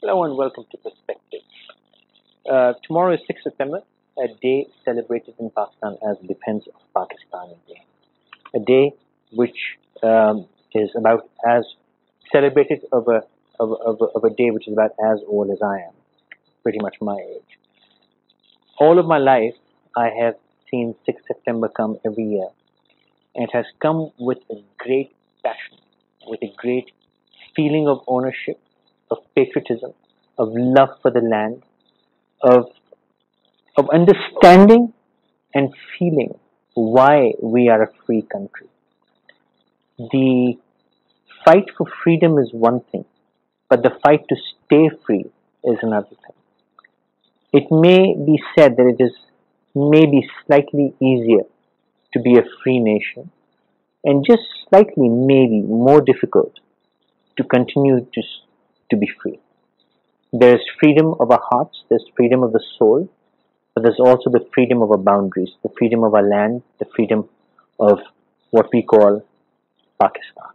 Hello and welcome to Perspective. Tomorrow is 6th September, a day celebrated in Pakistan as Defense of Pakistan Day. A day which is about as celebrated of a day which is about as old as I am, pretty much my age. All of my life, I have seen 6th September come every year, and it has come with a great passion, with a great feeling of ownership, of patriotism, of love for the land, of understanding and feeling why we are a free country. The fight for freedom is one thing, but the fight to stay free is another thing. It may be said that it is maybe slightly easier to be a free nation, and just slightly maybe more difficult to continue to be free. There is freedom of our hearts, there's freedom of the soul, but there's also the freedom of our boundaries, the freedom of our land, the freedom of what we call Pakistan.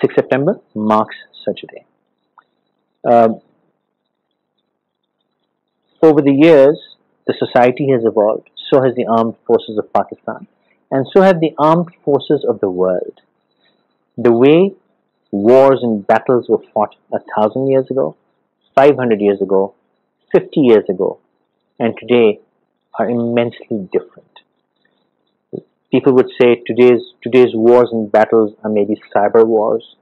6th September marks such a day. Over the years, the society has evolved, so has the armed forces of Pakistan, and so have the armed forces of the world. The way wars and battles were fought 1,000 years ago, 500 years ago, 50 years ago, and today are immensely different. People would say today's wars and battles are maybe cyber wars,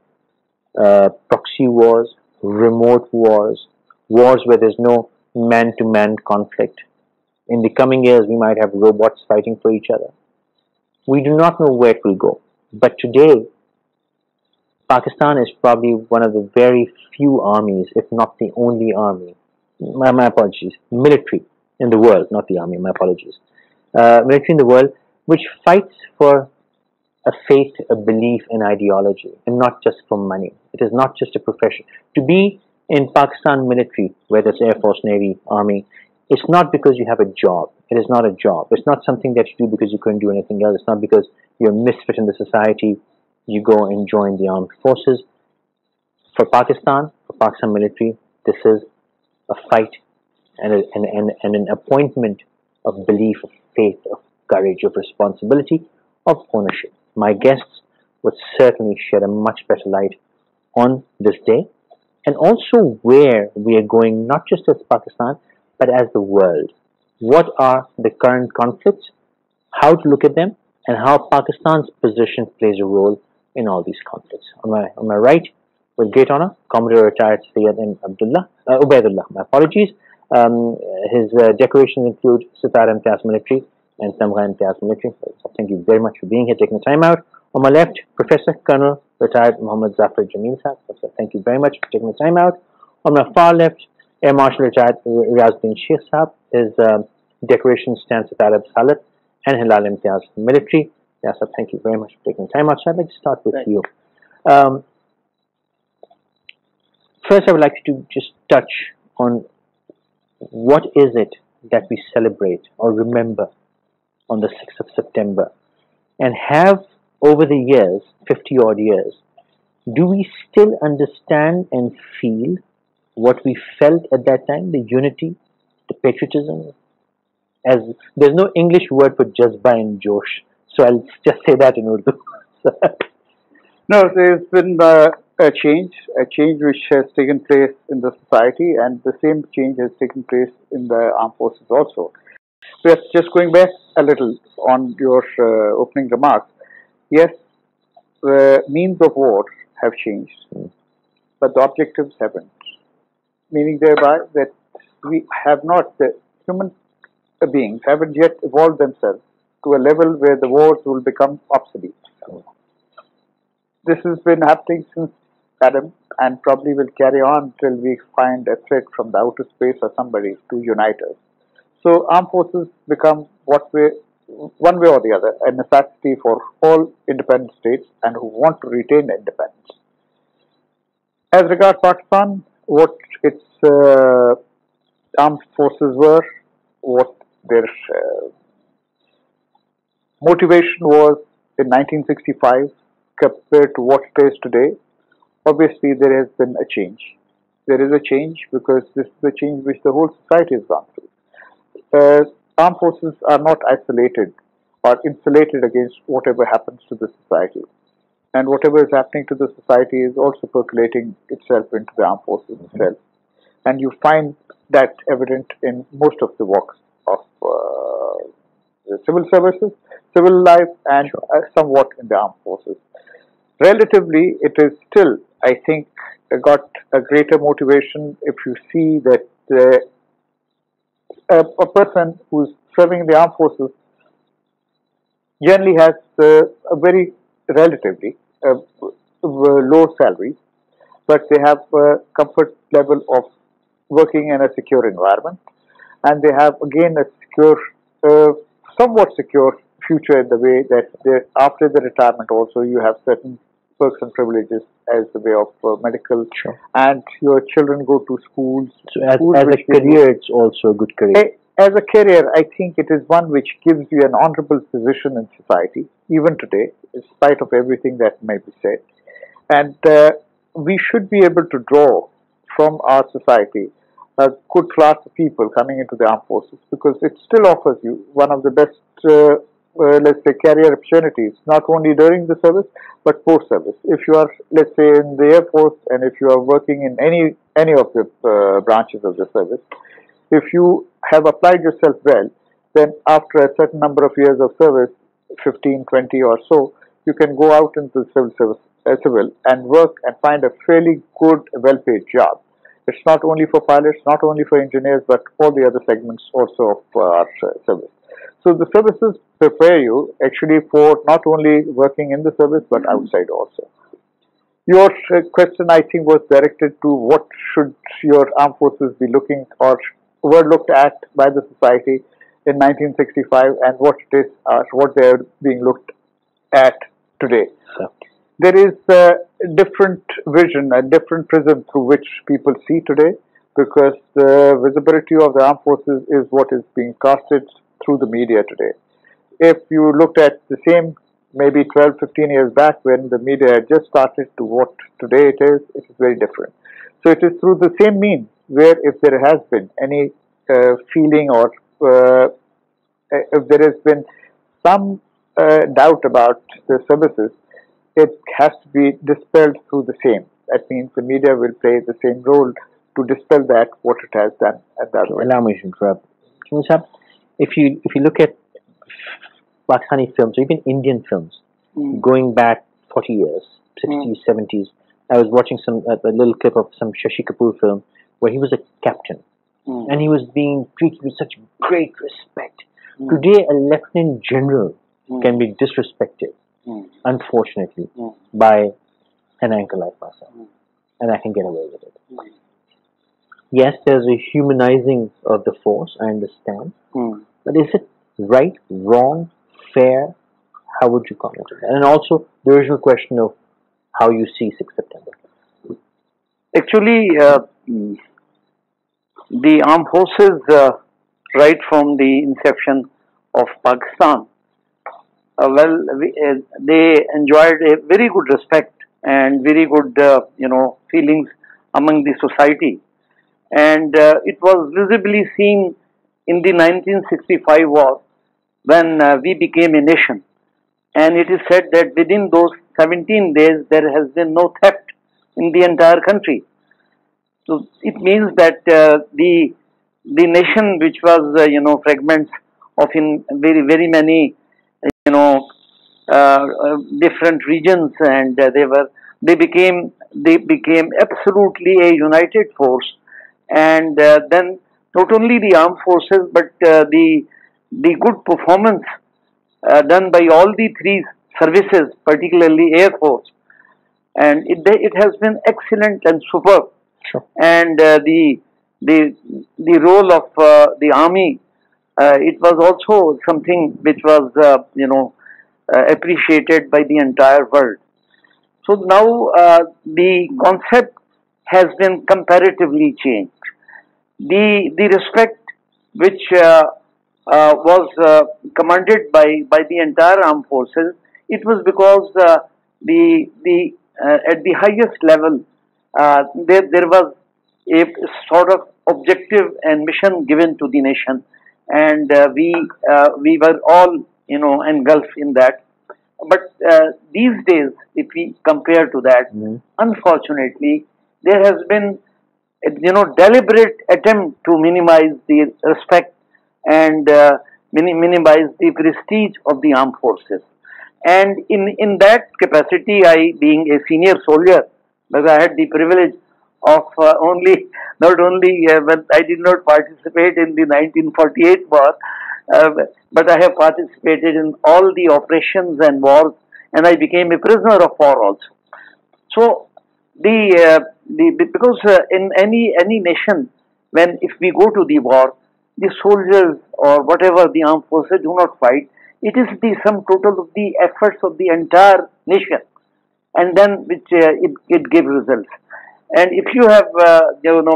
proxy wars, remote wars, wars where there's no man-to-man conflict. In the coming years, we might have robots fighting for each other. We do not know where it will go. But today, Pakistan is probably one of the very few armies, if not the only army, my apologies, military in the world, not the army, my apologies, military in the world, which fights for a faith, a belief, an ideology, and not just for money. It is not just a profession. To be in Pakistan military, whether it's Air Force, Navy, Army, it's not because you have a job. It is not a job. It's not something that you do because you couldn't do anything else. It's not because you're a misfit in the society. You go and join the armed forces. For Pakistan military, this is a fight and an appointment of belief, of faith, of courage, of responsibility, of ownership. My guests would certainly shed a much better light on this day, and also where we are going, not just as Pakistan, but as the world. What are the current conflicts, how to look at them, and how Pakistan's position plays a role in all these conflicts. On my right, with great honor, Commodore retired Syed M. Obaidullah, my apologies. His decorations include Sitar Imtiaz Military and Tamgha Imtiaz Military. So thank you very much for being here, taking the time out. On my left, Professor Colonel retired Muhammad Zafir Jamil. So thank you very much for taking the time out. On my far left, Air Marshal retired Riazuddin Shaikh. His decoration stands at Arab Salat and Hilal Imtiaz Military. Yes, sir, thank you very much for taking the time out. So I'd like to start with you. First, I would like to just touch on what is it that we celebrate or remember on the 6th of September, and have over the years, 50 odd years, do we still understand and feel what we felt at that time, the unity, the patriotism? As there's no English word for Jazba and Josh, so I'll just say that in Urdu. No, there's been a change which has taken place in the society, and the same change has taken place in the armed forces also. So just going back a little on your opening remarks, yes, the means of war have changed, but the objectives haven't. Meaning thereby that we have not, the human beings haven't yet evolved themselves to a level where the wars will become obsolete. This has been happening since Adam, and probably will carry on till we find a threat from the outer space or somebody to unite us. So armed forces become one way or the other, a necessity for all independent states and who want to retain independence. As regards Pakistan, what its armed forces were, what their motivation was in 1965 compared to what it is today, obviously there has been a change. There is a change because this is a change which the whole society has gone through. Armed forces are not isolated or insulated against whatever happens to the society. And whatever is happening to the society is also percolating itself into the armed forces itself. And you find that evident in most of the walks of the civil services, civil life, and somewhat in the armed forces. Relatively, it is still, I think, got a greater motivation if you see that a person who's serving in the armed forces generally has a very relatively low salary, but they have a comfort level of working in a secure environment, and they have again a secure, somewhat secure future in the way that after the retirement also you have certain perks and privileges as the way of medical, and your children go to schools. So as a career, it's also a good career. As a career, I think it is one which gives you an honorable position in society, even today, in spite of everything that may be said. And we should be able to draw from our society a good class of people coming into the armed forces, because it still offers you one of the best, let's say, career opportunities, not only during the service, but post-service. If you are, let's say, in the Air Force, and if you are working in any of the branches of the service, if you have applied yourself well, then after a certain number of years of service, 15, 20 or so, you can go out into the civil and work and find a fairly good, well-paid job. It's not only for pilots, not only for engineers, but all the other segments also of our service. So the services prepare you actually for not only working in the service, but outside also. Your question, I think, was directed to what should your armed forces be looking or were looked at by the society in 1965 and what it is, what they are being looked at today. There is a different vision, a different prism through which people see today, because the visibility of the armed forces is what is being casted through the media today. If you looked at the same maybe 12, 15 years back when the media had just started to what today it is very different. So it is through the same means where if there has been any feeling or if there has been some doubt about the services, it has to be dispelled through the same. That means the media will play the same role to dispel that, what it has done at that point. Allow me to interrupt. If you look at Pakistani films, or even Indian films, going back 40 years, 60s, 70s, I was watching a little clip of some Shashi Kapoor film where he was a captain, and he was being treated with such great respect. Today, a lieutenant general can be disrespected, unfortunately, by an anchor like myself, and I can get away with it. Yes, there's a humanizing of the force, I understand, but is it right, wrong, fair? How would you comment on that? And also, the original question of how you see 6th September. Actually, the armed forces, right from the inception of Pakistan, they enjoyed a very good respect and very good, feelings among the society. And it was visibly seen in the 1965 war when we became a nation. And it is said that within those 17 days, there has been no theft in the entire country. So it means that the nation, which was fragments of in very many different regions, and they became absolutely a united force. And then not only the armed forces, but the good performance done by all the three services, particularly Air Force, and it has been excellent and superb. Sure. And the the role of the army, it was also something which was appreciated by the entire world. So now the concept has been comparatively changed. The respect which was commanded by the entire armed forces, it was because the at the highest level there was a sort of objective and mission given to the nation, and we were all engulfed in that. But these days, if we compare to that, unfortunately, there has been deliberate attempt to minimize the respect and minimize the prestige of the armed forces. And in that capacity, I, being a senior soldier, because I had the privilege of not only but I did not participate in the 1948 war, uh, but I have participated in all the operations and wars, and I became a prisoner of war also. So because in any nation, when if we go to the war, the soldiers or whatever the armed forces do not fight. It is the sum total of the efforts of the entire nation, and then which it gives results. And if you have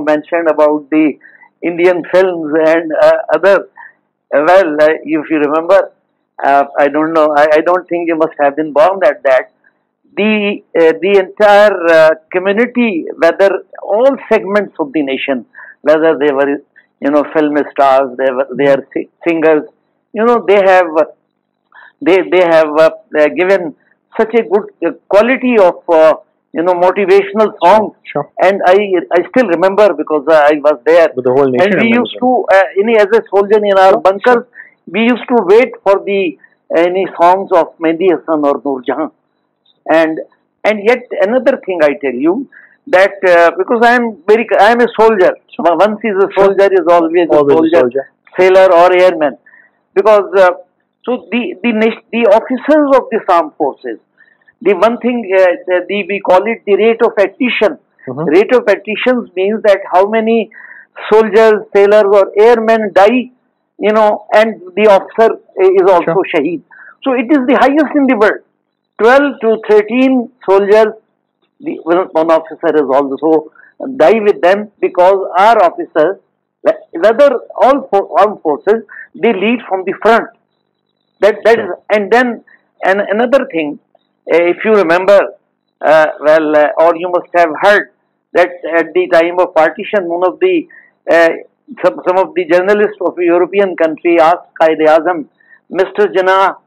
mentioned about the Indian films and other, if you remember, I don't know, I don't think you must have been born at that. The entire community, whether all segments of the nation, whether they were film stars, they are singers, they have given such a good quality of motivational songs. Sure. And I still remember because I was there. But the whole nation And we remembers used to as a soldier in our bunkers, we used to wait for the any songs of Mehdi Hassan or Noor Jahan. And yet another thing I tell you, that because I am a soldier. Once is a soldier is always a soldier, sailor or airman. Because so the officers of the armed forces, the one thing we call it the rate of attrition. Rate of attrition means that how many soldiers, sailors or airmen die, and the officer is also shaheed. So it is the highest in the world. 12 to 13 soldiers, one officer is also die with them, because our officers, whether all armed forces, they lead from the front. That is, and then another thing, if you remember, or you must have heard that at the time of partition, one of the some of the journalists of a European country asked Quaid-e-Azam, Mr. Jinnah,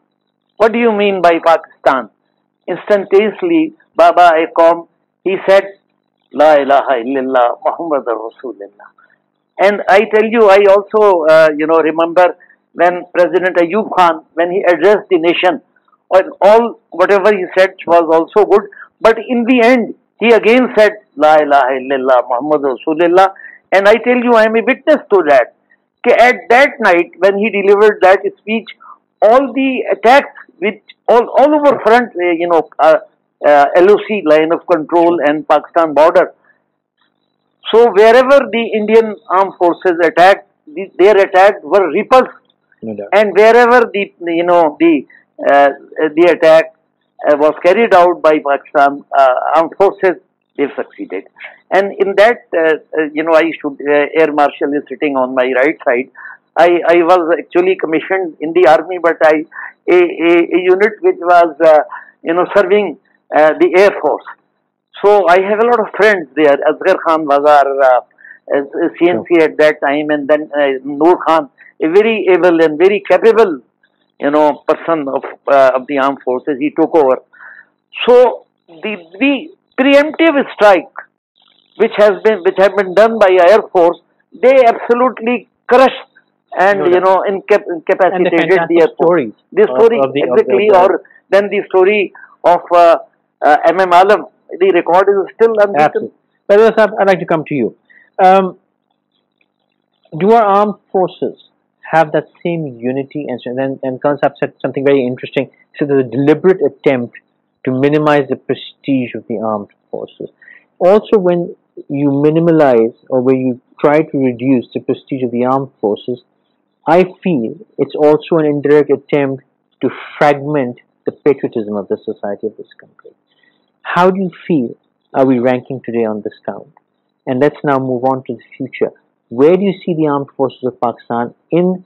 what do you mean by Pakistan? Instantaneously, Baba Aqam, he said, La ilaha illallah Muhammadur Rasulullah. And I tell you, I also remember when President Ayub Khan, when he addressed the nation, all whatever he said was also good, but in the end he again said La ilaha illallah Muhammadur Rasulullah. And I tell you, I am a witness to that. At that night when he delivered that speech, all the attacks which all over front, LOC, line of control, and Pakistan border. So wherever the Indian armed forces attacked, their attacks were repulsed, and wherever the attack was carried out by Pakistan armed forces, they succeeded. And in that, I should Air Marshal is sitting on my right side. I was actually commissioned in the army, but a unit which was serving the Air Force. So I have a lot of friends there. Asghar Khan was our CNC at that time, and then Noor Khan, a very able and very capable person of the armed forces. He took over. So the preemptive strike which have been done by Air Force, they absolutely crushed and incapacitated the Air Force. The story exactly, or then the story of MM Alam, the record is still unbeaten. But I'd like to come to you. Do our armed forces have that same unity? And Khan Sahab said something very interesting. He said there's a deliberate attempt to minimize the prestige of the armed forces. Also, when you minimalize or when you try to reduce the prestige of the armed forces, I feel it's also an indirect attempt to fragment the patriotism of the society of this country. How do you feel are we ranking today on this count? And let's now move on to the future. Where do you see the armed forces of Pakistan in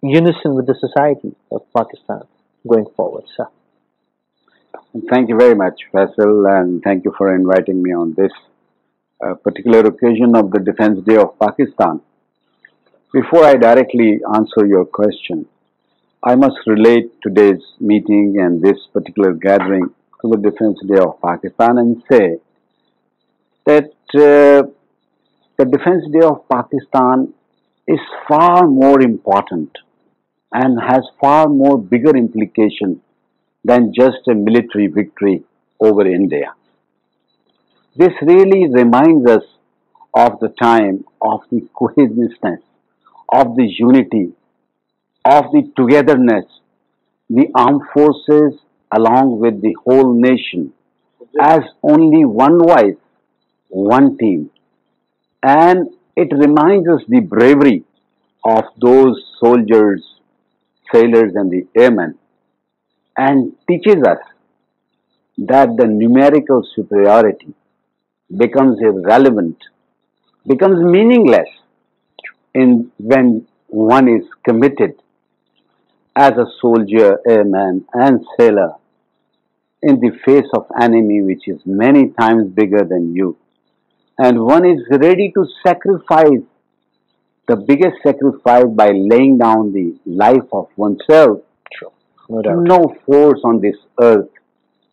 unison with the society of Pakistan going forward, sir? Thank you very much, Faisal, and thank you for inviting me on this particular occasion of the Defense Day of Pakistan. Before I directly answer your question, I must relate today's meeting and this particular gathering to the Defense Day of Pakistan and say that the Defense Day of Pakistan is far more important and has far more bigger implication than just a military victory over India. This really reminds us of the time of the cohesiveness, of the unity, of the togetherness, the armed forces along with the whole nation as only one voice, one team. And it reminds us the bravery of those soldiers, sailors and the airmen, and teaches us that the numerical superiority becomes irrelevant, becomes meaningless when one is committed as a soldier, airman and sailor in the face of enemy which is many times bigger than you. And one is ready to sacrifice the biggest sacrifice by laying down the life of oneself. Sure. No doubt. No force on this earth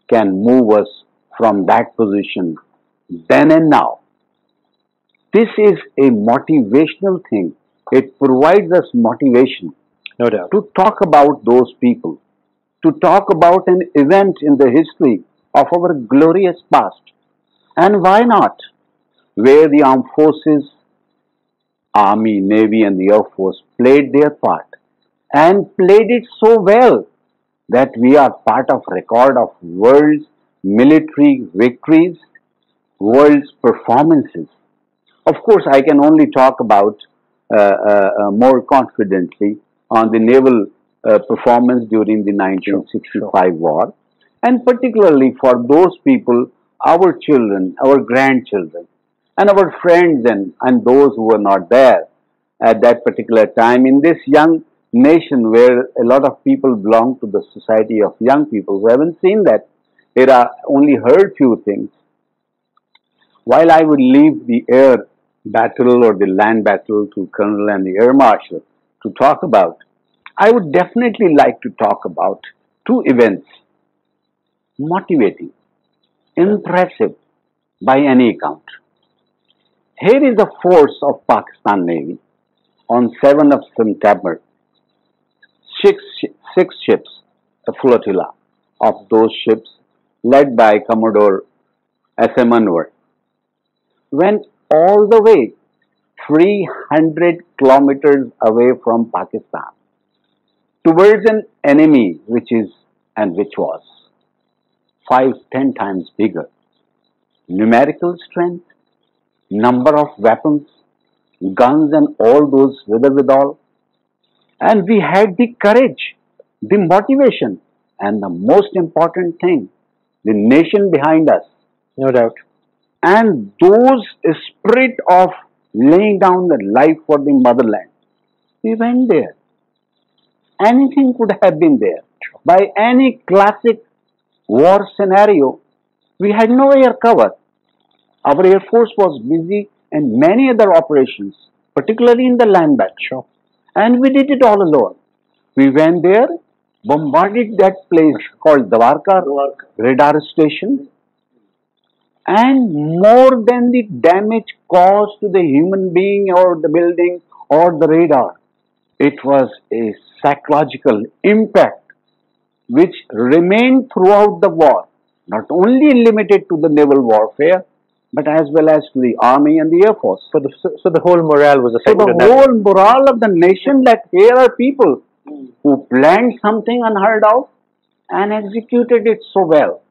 can move us from that position then and now. This is a motivational thing. It provides us motivation. No doubt. To talk about those people, to talk about an event in the history of our glorious past. And why not? Where the armed forces, Army, Navy and the Air Force played their part and played it so well that we are part of record of world's military victories, world's performances. Of course, I can only talk about more confidently on the naval performance during the 1965 war, and particularly for those people, our children, our grandchildren, and our friends and those who were not there at that particular time in this young nation where a lot of people belong to the society of young people who haven't seen that era, only heard few things. While I would leave the air battle or the land battle to Colonel and the Air Marshal to talk about, I would definitely like to talk about two events, motivating, impressive by any account. Here is the force of Pakistan Navy on 7th of September. Six ships, a flotilla of those ships led by Commodore S.M. Anwar, went all the way 300 kilometers away from Pakistan towards an enemy which was 5-10 times bigger. Numerical strength, number of weapons, guns and all those withal. And we had the courage, the motivation, and the most important thing, the nation behind us. No doubt. And those spirit of laying down the life for the motherland. We went there. Anything could have been there. By any classic war scenario, we had no air cover. Our Air Force was busy in many other operations, particularly in the land battle. And we did it all alone. We went there, bombarded that place called Dwarka radar station, and more than the damage caused to the human being or the building or the radar, it was a psychological impact which remained throughout the war, not only limited to the naval warfare, but as well as to the army and the air force. So the whole morale was affected. So the whole morale of the nation, that here are people who planned something unheard of, and executed it so well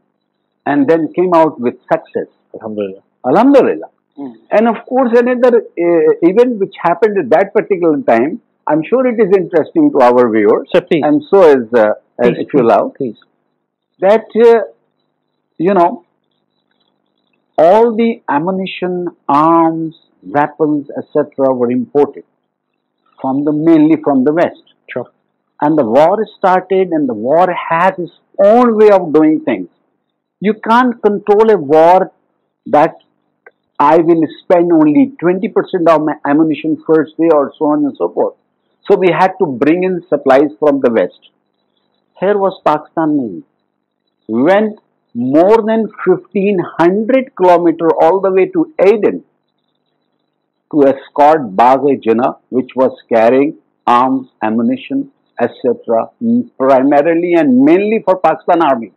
and then came out with success. Alhamdulillah. Alhamdulillah. And of course, another event which happened at that particular time, I'm sure it is interesting to our viewers, So please. and so is, if you allow, Please. that, you know, all the ammunition, arms, weapons, etc. were imported mainly from the West. Sure. And the war started, and the war has its own way of doing things. You can't control a war that I will spend only 20% of my ammunition first day or so on and so forth. So we had to bring in supplies from the West. Here was Pakistan Navy. We went more than 1500 kilometers all the way to Aden to escort Bagh-e-Jinnah, which was carrying arms, ammunition, etc., primarily and mainly for Pakistan Army.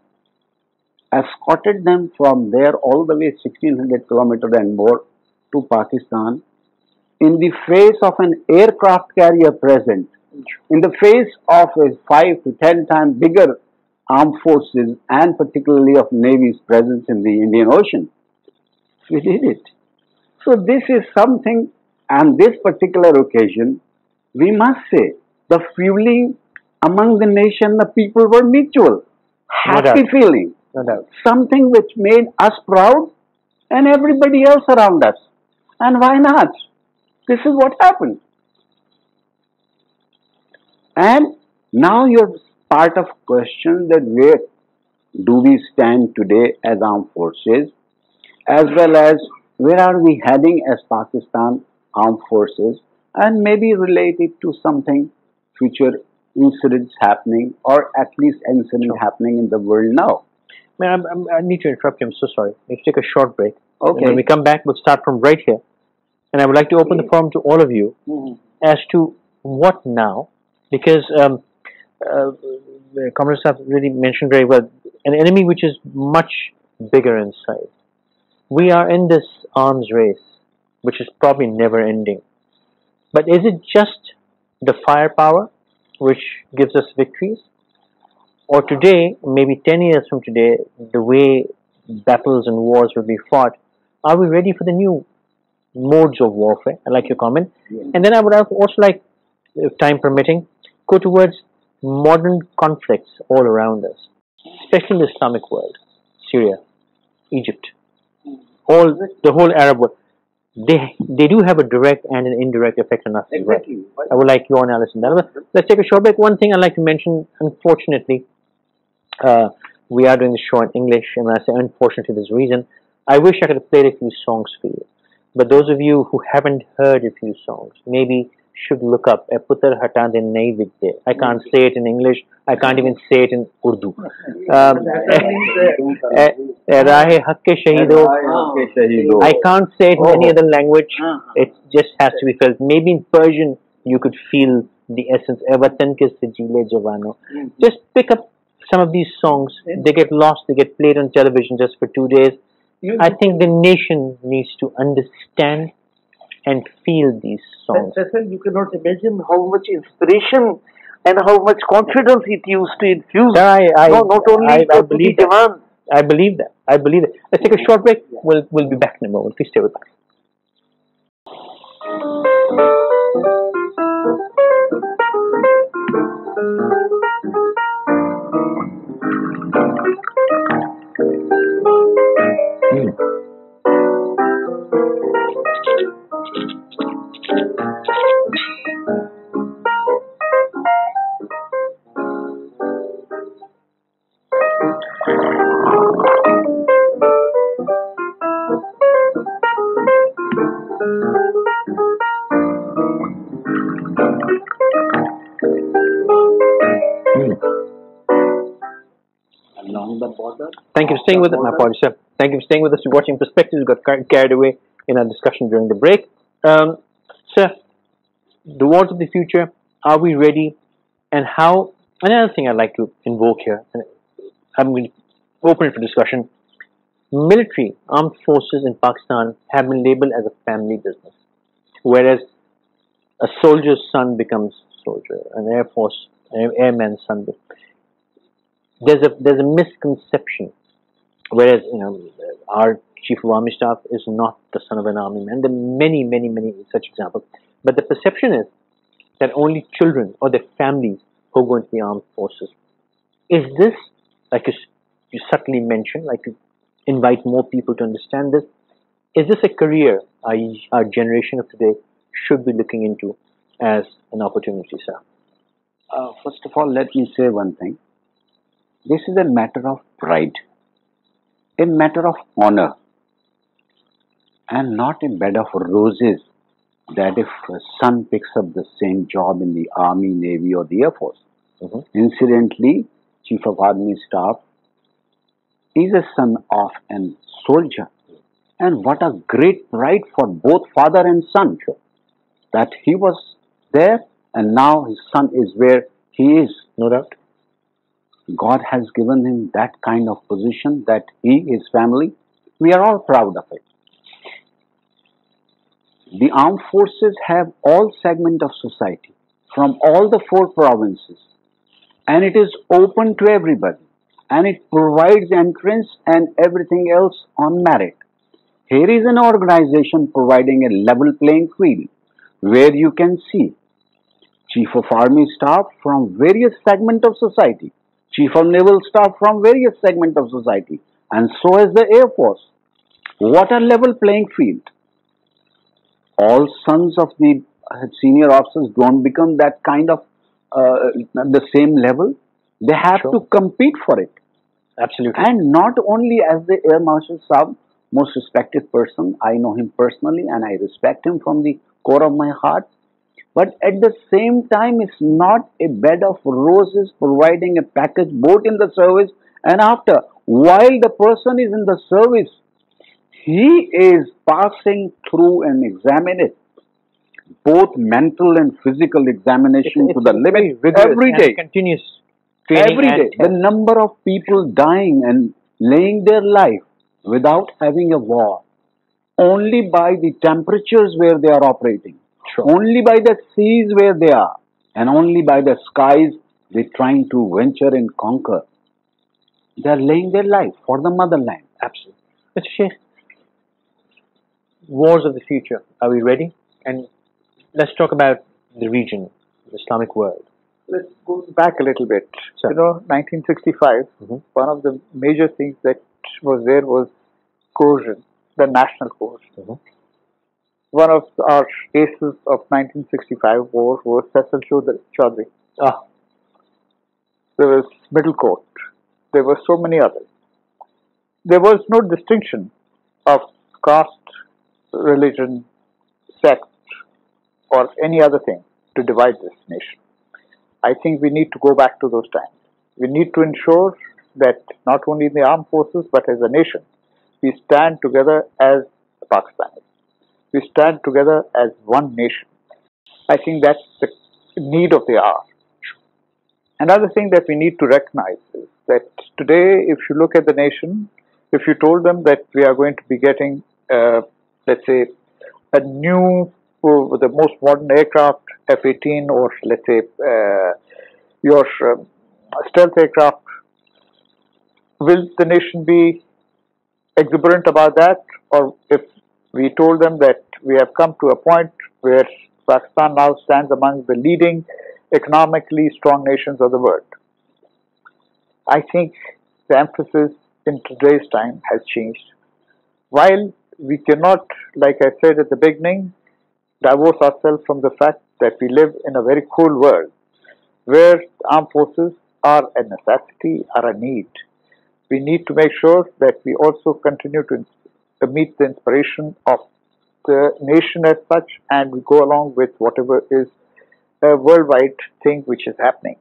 Escorted them from there all the way 1600 kilometers and more to Pakistan in the face of an aircraft carrier present, in the face of a 5 to 10 times bigger armed forces and particularly of Navy's presence in the Indian Ocean. We did it. So this is something, on this particular occasion, we must say, the feeling among the nation, the people were mutual. Happy feeling. No doubt. Something which made us proud and everybody else around us. And why not? This is what happened. And now you're part of question that where do we stand today as armed forces, as well as where are we heading as Pakistan armed forces, and maybe related to something future incidents happening, or at least incident happening in the world now. I need to interrupt you. I'm so sorry. Let's take a short break. Okay. And when we come back, we'll start from right here. And I would like to open the forum to all of you as to what now, because the comrades have really mentioned very well, an enemy which is much bigger in size. We are in this arms race, which is probably never ending. But is it just the firepower which gives us victories? Or today, maybe 10 years from today, the way battles and wars will be fought, are we ready for the new modes of warfare? I like your comment. And then I would also like, if time permitting, go towards modern conflicts all around us, especially in the Islamic world, Syria, Egypt, the whole Arab world. They do have a direct and an indirect effect on us as well. I would like your analysis on that. Let's take a short break. One thing I'd like to mention, unfortunately, we are doing the show in English, and when I say unfortunately, there's a reason. I wish I could have played a few songs for you. But those of you who haven't heard a few songs, maybe should look up Putar Hata De Nahi Vigte. I can't say it in English. I can't even say it in Urdu. Rahe Haq ke Shahido. I can't say it in any other language. It just has to be felt. Maybe in Persian you could feel the essence. Watan ke Sijile Javano. Just pick up some of these songs. They get lost. They get played on television just for 2 days. I think the nation needs to understand and feel these songs. You cannot imagine how much inspiration and how much confidence it used to infuse. Not only I believe that. I believe that. I believe it. Let's take a short break. We'll be back in a moment. Please stay with us. Along the border. Thank you for staying with us. My apologies, sir. Thank you for staying with us. You're watching Perspectives. We got carried away in our discussion during the break. Sir, the wars of the future, are we ready? And how? Another thing I'd like to invoke here, and I'm going to open it for discussion. Military, armed forces in Pakistan have been labeled as a family business, whereas a soldier's son becomes soldier, an airman's son. there's a misconception, whereas our chief of army staff is not the son of an army man. There are many such examples, but the perception is that only children or their families who go into the armed forces. Is this, like you subtly mentioned, like to invite more people to understand this? Is this a career our generation of today should be looking into as an opportunity, sir? First of all, let me say one thing. This is a matter of pride, a matter of honor, and not a bed of roses that if a son picks up the same job in the Army, Navy, or the Air Force. Incidentally, Chief of Army Staff is a son of a soldier. And what a great pride for both father and son that he was there and now his son is where he is. No doubt. God has given him that kind of position that he, his family, we are all proud of it. The armed forces have all segments of society from all the 4 provinces, and it is open to everybody, and it provides entrance and everything else on merit. Here is an organization providing a level playing field where you can see Chief of Army Staff from various segments of society, Chief of Naval Staff from various segments of society, and so is the Air Force. What a level playing field. All sons of the senior officers don't become that kind of the same level. They have to compete for it. Absolutely. And not only as the Air Marshal Saab, most respected person, I know him personally and I respect him from the core of my heart. But at the same time, it's not a bed of roses providing a package both in the service and after. While the person is in the service, he is passing through an examination, both mental and physical examination to the limit every day. Continuous Every day. The number of people dying and laying their life without having a war, only by the temperatures where they are operating, only by the seas where they are, and only by the skies they're trying to venture and conquer. They are laying their life for the motherland. Absolutely. Mr. Shaikh, wars of the future, are we ready? And let's talk about the region, the Islamic world. Let's go back a little bit. 1965, one of the major things that was there was coercion, the national coercion. One of our cases of 1965 war was Faisal Chaudhry. There was Middle Court. There were so many others. There was no distinction of caste, religion, sex, or any other thing to divide this nation. I think we need to go back to those times. We need to ensure that not only in the armed forces, but as a nation, we stand together as Pakistanis. We stand together as one nation. I think that's the need of the hour. Another thing that we need to recognize is that today, if you look at the nation, if you told them that we are going to be getting, let's say, a new, the most modern aircraft, F-18, or let's say your stealth aircraft, will the nation be exuberant about that? Or if we told them that we have come to a point where Pakistan now stands among the leading economically strong nations of the world, I think the emphasis in today's time has changed. While we cannot, like I said at the beginning, divorce ourselves from the fact that we live in a very cool world where armed forces are a necessity, are a need. We need to make sure that we also continue to meet the inspiration of the nation as such, and we go along with whatever is a worldwide thing which is happening.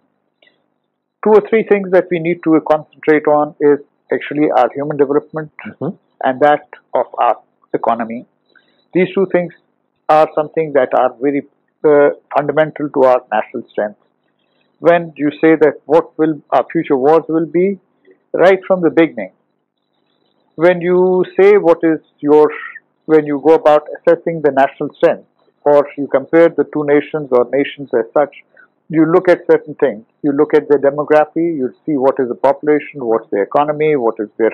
2 or 3 things that we need to concentrate on is actually our human development and that of our economy. These 2 things are something that are very fundamental to our national strength. When you say that what will our future wars will be, right from the beginning, when you say when you go about assessing the national strength, or you compare the 2 nations or nations as such, you look at certain things. You look at their demography, you see what is the population, what's the economy, what is their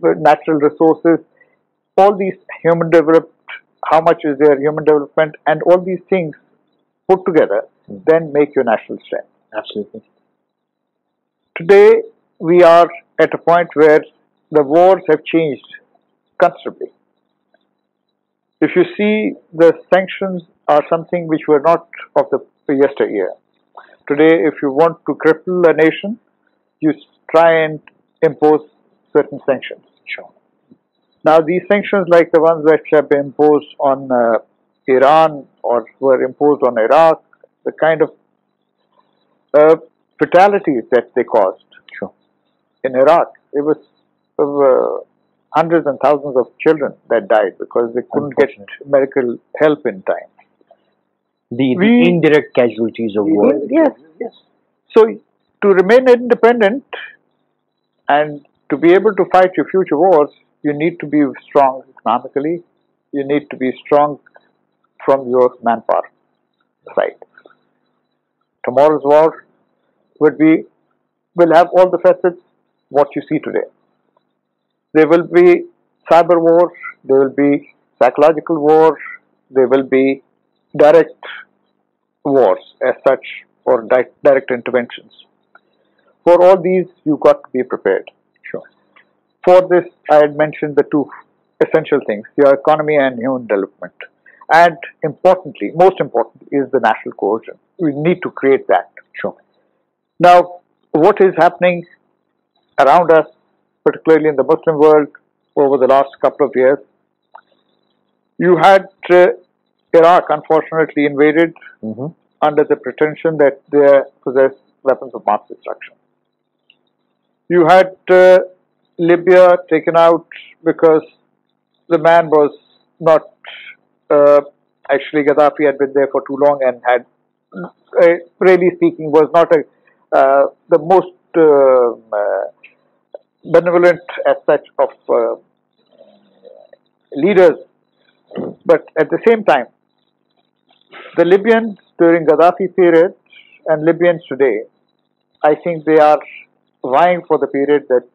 natural resources, all these human developed, how much is their human development, and all these things put together then make your national strength. Absolutely. Today, we are at a point where the wars have changed considerably. If you see, the sanctions are something which were not of the yesteryear. Today, if you want to cripple a nation, you try and impose certain sanctions. Sure. Now, these sanctions, like the ones which have been imposed on Iran or were imposed on Iraq, the kind of fatalities that they caused. Sure. In Iraq, it was hundreds and thousands of children that died because they couldn't get medical help in time. The indirect casualties of war. Yes, yes. So, to remain independent and to be able to fight your future wars, you need to be strong economically. You need to be strong from your manpower side. Tomorrow's war will have all the facets what you see today. There will be cyber war, there will be psychological war, there will be direct wars as such, or direct interventions. For all these, you've got to be prepared. Sure. For this, I had mentioned the two essential things, your economy and human development. And importantly, most importantly, is the national cohesion. We need to create that. Sure. Now, what is happening around us, particularly in the Muslim world, over the last couple of years? You had Iraq, unfortunately, invaded under the pretension that they possess weapons of mass destruction. You had Libya taken out because the man was not, actually Gaddafi had been there for too long and had, really speaking, was not the most benevolent as such of leaders. But at the same time, the Libyans during Gaddafi period and Libyans today, I think they are vying for the period that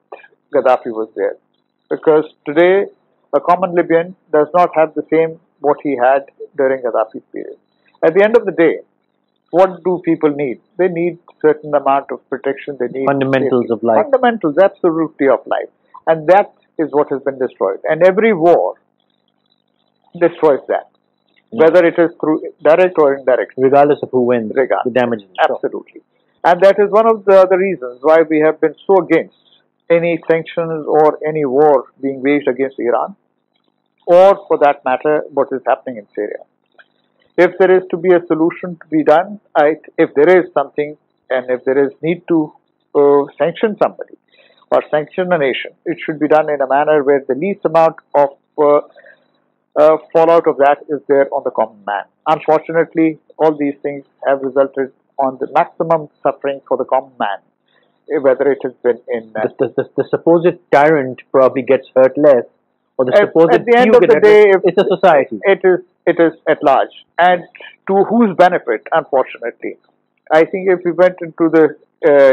Gaddafi was there. Because today, a common Libyan does not have the same what he had during Gaddafi's period. At the end of the day, what do people need? They need certain amount of protection. They need fundamentals safety. Of life. Fundamentals, absolutely, of life. And that is what has been destroyed. And every war destroys that. Whether it is through direct or indirect. Regardless of who wins, the damage is absolutely. And that is one of the other reasons why we have been so against any sanctions or any war being waged against Iran, or for that matter, what is happening in Syria. If there is to be a solution to be done, if there is something and if there is need to sanction somebody or sanction a nation, it should be done in a manner where the least amount of fallout of that is there on the common man. Unfortunately, all these things have resulted on the maximum suffering for the common man, whether it has been in... the supposed tyrant probably gets hurt less, or the supposed at the end of the day, it's a society. It is at large. And to whose benefit, unfortunately? I think if we went into the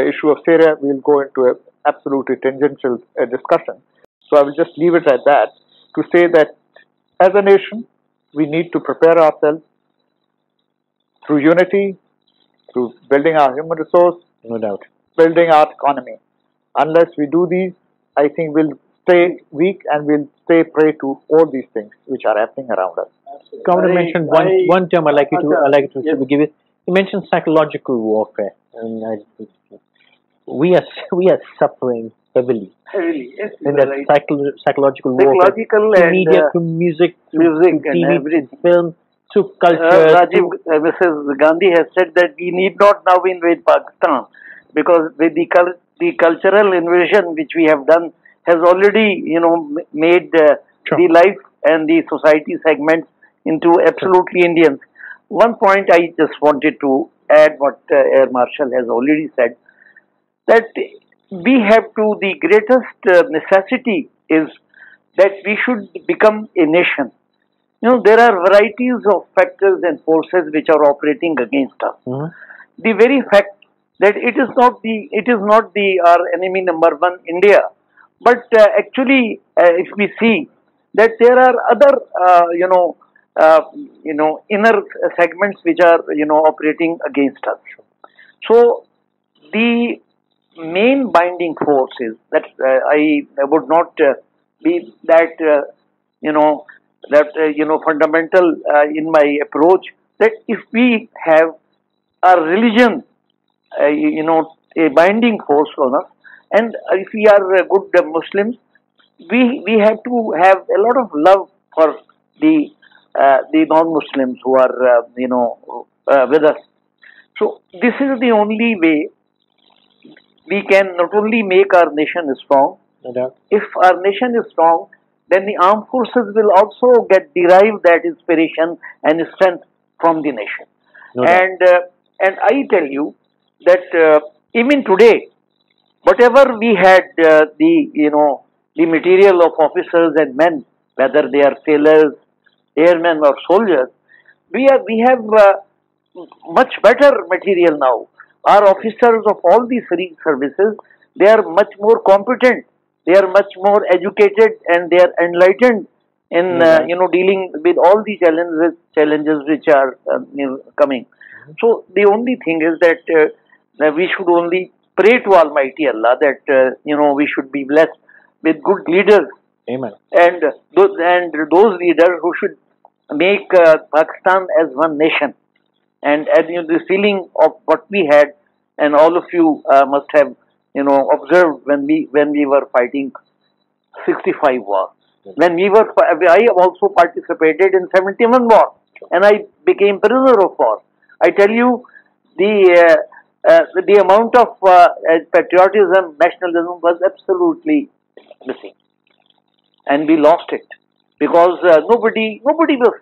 issue of Syria, we'll go into an absolutely tangential discussion. So I will just leave it at that, to say that as a nation, we need to prepare ourselves through unity, through building our human resource, no doubt, building our economy. Unless we do these, I think we'll stay weak and we'll stay prey to all these things which are happening around us. Governor mentioned one term I'd like you to give it. You mentioned psychological warfare, and we are suffering heavily. Yes, in that right. Psychological warfare, to media, to music, to and TV, everything. to film, to culture. Mrs. Gandhi has said that we need not now invade Pakistan, because with the cultural invasion which we have done has already, made the life and the society segments into absolutely Indians. One point I just wanted to add what Air Marshal has already said, that we have to, the greatest necessity is that we should become a nation. there are varieties of factors and forces which are operating against us. The very fact that it is not the our enemy number one, India, but actually, if we see that there are other uh, inner segments which are operating against us. So the main binding force is that I would not be that you know fundamental in my approach, that if we have a religion, a binding force on us, and if we are good Muslims, we have to have a lot of love for the non-Muslims who are with us. So this is the only way we can not only make our nation strong. If our nation is strong, then the armed forces will also get derive that inspiration and strength from the nation. And I tell you that even today, whatever we had the material of officers and men, whether they are sailors, airmen, or soldiers, we have much better material now. Our officers of all these three services, they are much more competent, they are much more educated, and they are enlightened in dealing with all the challenges which are coming. So the only thing is that we should only pray to Almighty Allah that we should be blessed with good leaders. Amen. And those leaders who should make Pakistan as one nation. And the feeling of what we had, and all of you must have observed when we were fighting 65 war. When I also participated in 71 war, and I became prisoner of war. I tell you, the amount of patriotism, nationalism was absolutely missing, and we lost it because nobody was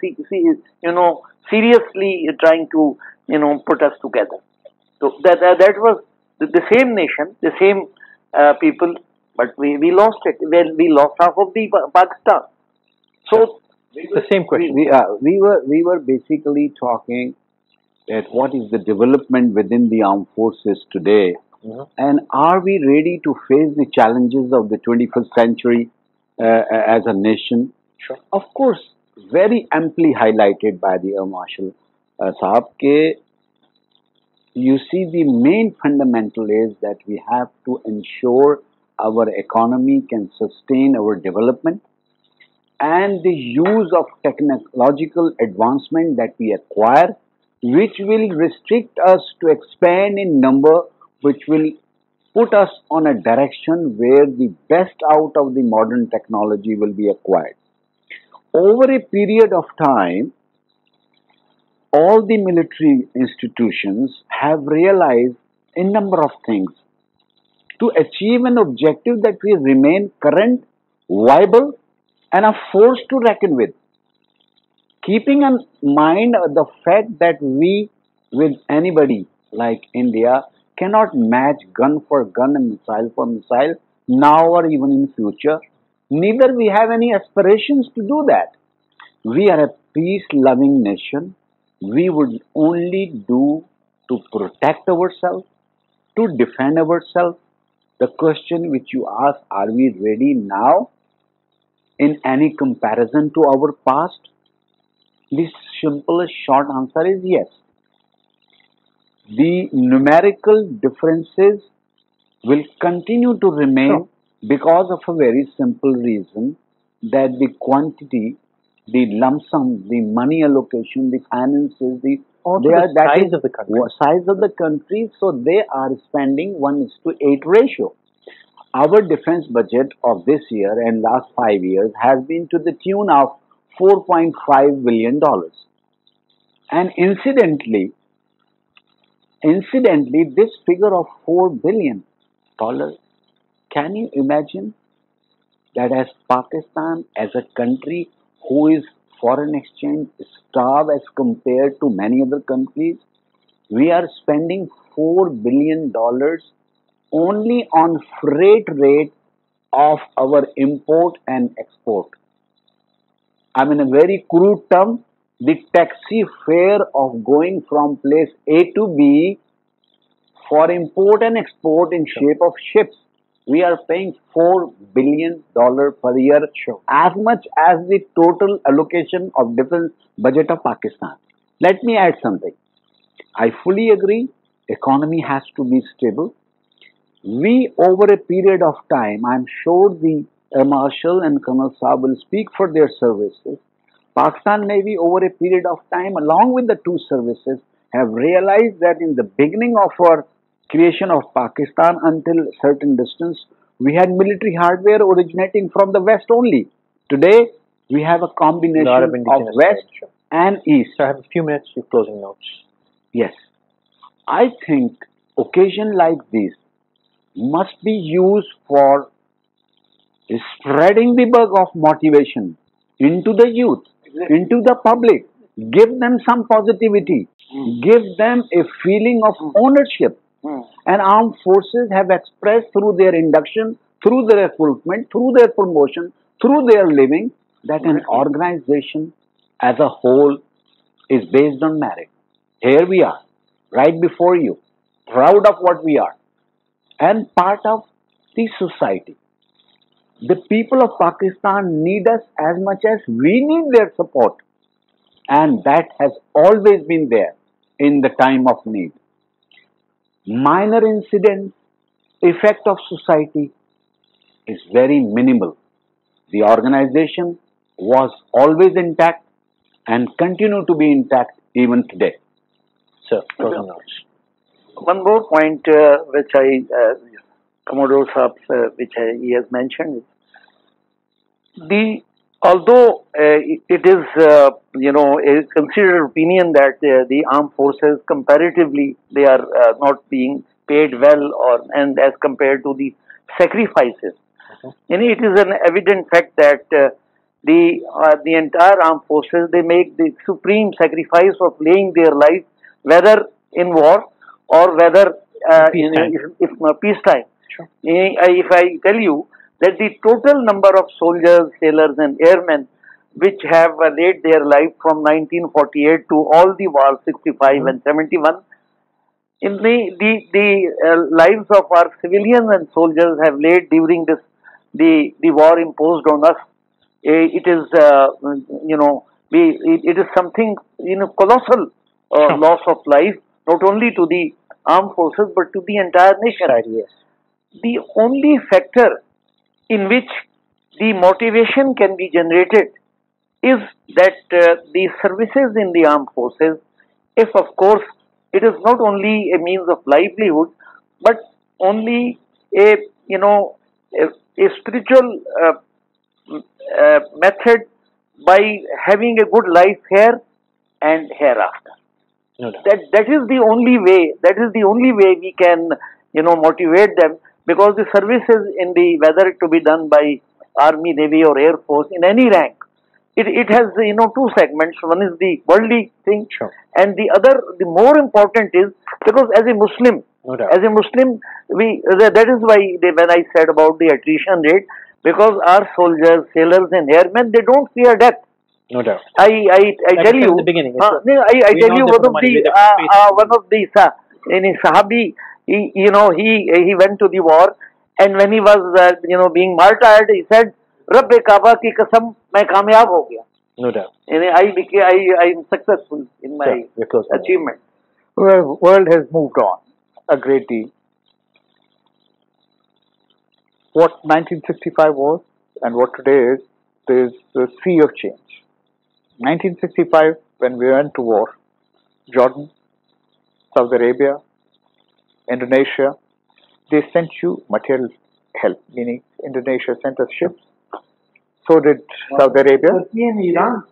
seriously trying to put us together. So that was the same nation, the same people, but we lost it. Well, we lost half of the Pakistan. So the same question. We were basically talking at what is the development within the armed forces today, and are we ready to face the challenges of the 21st century as a nation? Sure. Of course, very amply highlighted by the Air Marshal Saab. You see, the main fundamental is that we have to ensure our economy can sustain our development, and the use of technological advancement that we acquire, which will restrict us to expand in number, which will put us on a direction where the best out of the modern technology will be acquired. Over a period of time, all the military institutions have realized a number of things to achieve an objective that we remain current, viable, and a force to reckon with. Keeping in mind the fact that we, with anybody like India, cannot match gun for gun and missile for missile now or even in future. Neither we have any aspirations to do that. We are a peace-loving nation. We would only do to protect ourselves, to defend ourselves. The question which you ask, are we ready now in any comparison to our past? The simplest short answer is yes. The numerical differences will continue to remain because of a very simple reason, that the quantity, the lump sum, the money allocation, the finances, the size of the country. Size of the country, so they are spending 1:8 ratio. Our defense budget of this year and last 5 years has been to the tune of $4.5 billion. And incidentally, this figure of $4 billion, can you imagine that as Pakistan, as a country who is foreign exchange starved as compared to many other countries, we are spending $4 billion only on freight rate of our import and export. I mean, a very crude term, the taxi fare of going from place A to B for import and export in shape of ships. We are paying $4 billion per year, as much as the total allocation of defense budget of Pakistan. Let me add something. I fully agree, economy has to be stable. We, over a period of time, I'm sure the Air Marshal and Colonel Saab will speak for their services. Pakistan Navy, over a period of time, along with the two services, have realized that in the beginning of our creation of Pakistan until a certain distance, we had military hardware originating from the West only. Today, we have a combination of West and East. So I have a few minutes for closing notes. Yes. I think occasion like this must be used for spreading the bug of motivation into the youth, into the public. Give them some positivity. Give them a feeling of ownership. And armed forces have expressed through their induction, through their recruitment, through their promotion, through their living, that an organization as a whole is based on merit. Here we are, right before you, proud of what we are, and part of the society. The people of Pakistan need us as much as we need their support, and that has always been there in the time of need. Minor incident, effect of society is very minimal. The organization was always intact and continue to be intact even today. Sir, closing notes. One more point which Commodore Saab, he has mentioned, although it is a considered opinion that the armed forces comparatively they are not being paid well and as compared to the sacrifices. And it is an evident fact that the entire armed forces they make the supreme sacrifice of laying their life whether in war or whether peacetime. Sure. If I tell you that the total number of soldiers, sailors, and airmen which have laid their life from 1948 to all the wars 65 and 71, in the lives of our civilians and soldiers have laid during the war imposed on us. It is it is something colossal loss of life, not only to the armed forces but to the entire nation. Right, yes. The only factor in which the motivation can be generated is that the services in the armed forces, if of course it is not only a means of livelihood, but only a spiritual method by having a good life here and hereafter. No doubt. That is the only way. That is the only way we can motivate them, because the services in the whether it to be done by Army, Navy, or Air Force in any rank, it has two segments. One is the worldly thing, Sure. and the other, the more important is because as a Muslim, No doubt. that is why when I said about the attrition rate, because our soldiers, sailors, and airmen they don't fear death. No doubt. I Like tell I said you, in the beginning, I we tell know you that one of the Sahabi, he went to the war, and when he was being martyred, he said, "Rabbe Kaaba ki kasam, main kamyab ho gaya." No doubt. And I am successful in my Sure. You're close. achievement. Well, world has moved on a great deal. What 1965 was and what today is, there is a sea of change. 1965, when we went to war, Jordan, Saudi Arabia, Indonesia, they sent you material help, meaning Indonesia sent us ships. So did Saudi Arabia. Turkey and Iran.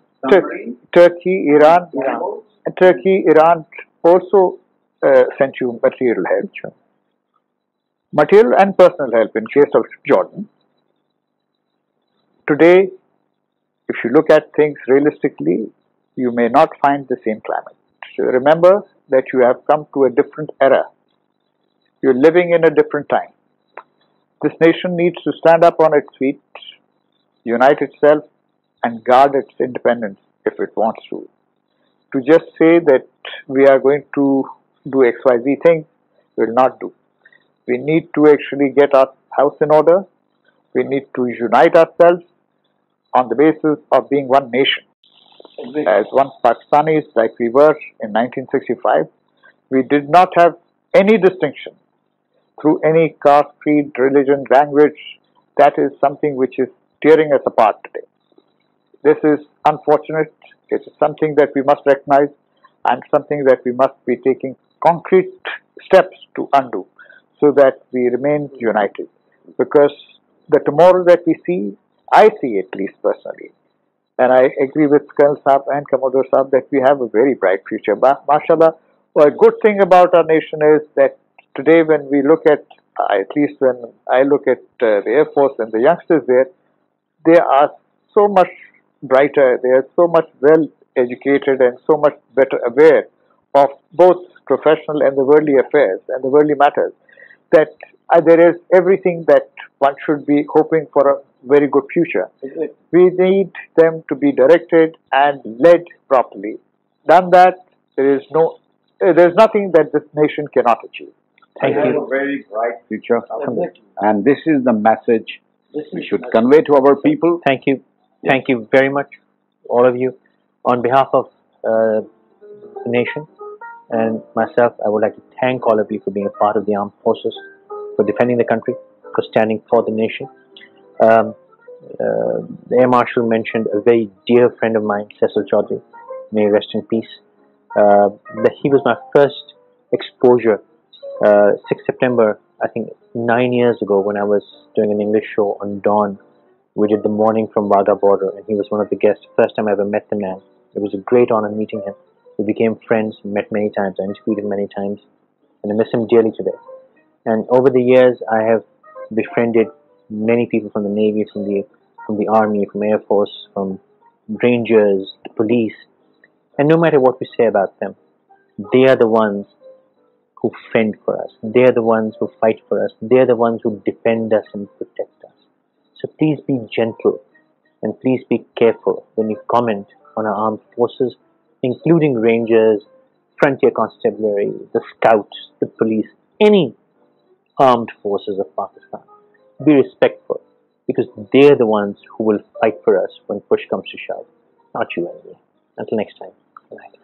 Turkey, Iran also sent you material help. Material and personal help in case of Jordan. Today, if you look at things realistically, you may not find the same climate. So remember that you have come to a different era. You're living in a different time. This nation needs to stand up on its feet, unite itself, and guard its independence if it wants to. To just say that we are going to do XYZ thing will not do. We need to actually get our house in order. We need to unite ourselves on the basis of being one nation. As one Pakistanis like we were in 1965, we did not have any distinction through any caste, creed, religion, language. That is something which is tearing us apart today. This is unfortunate. It is something that we must recognize and something that we must be taking concrete steps to undo so that we remain united. Because the tomorrow that we see, I see at least personally, and I agree with Colonel Saab and Commodore Saab that we have a very bright future. But mashallah, a good thing about our nation is that today when we look at least when I look at the Air Force and the youngsters there, they are so much brighter, they are so much well educated and so much better aware of both professional and the worldly affairs and the worldly matters that there is everything that one should be hoping for a very good future. We need them to be directed and led properly. Done that, there is nothing that this nation cannot achieve. Thank you. Have a very bright future, and this is the message we should convey to our people. Thank you. Thank you very much, all of you. On behalf of the nation and myself, I would like to thank all of you for being a part of the armed forces, for defending the country, for standing for the nation. The Air Marshal mentioned a very dear friend of mine, Cecil Chaudhry, may he rest in peace. That he was my first exposure. 6 September, I think 9 years ago, when I was doing an English show on Dawn, we did the morning from Wagah border, and he was one of the guests. First time I ever met the man. It was a great honor meeting him. We became friends, met many times, I interviewed him many times, and I miss him dearly today. And over the years, I have befriended many people from the Navy, from the Army, from Air Force, from Rangers, the police. And no matter what we say about them, they are the ones who fend for us. They are the ones who fight for us. They are the ones who defend us and protect us. So please be gentle and please be careful when you comment on our armed forces, including Rangers, Frontier Constabulary, the Scouts, the police, any armed forces of Pakistan. Be respectful, because they're the ones who will fight for us when push comes to shove, not you and me. Until next time, good night.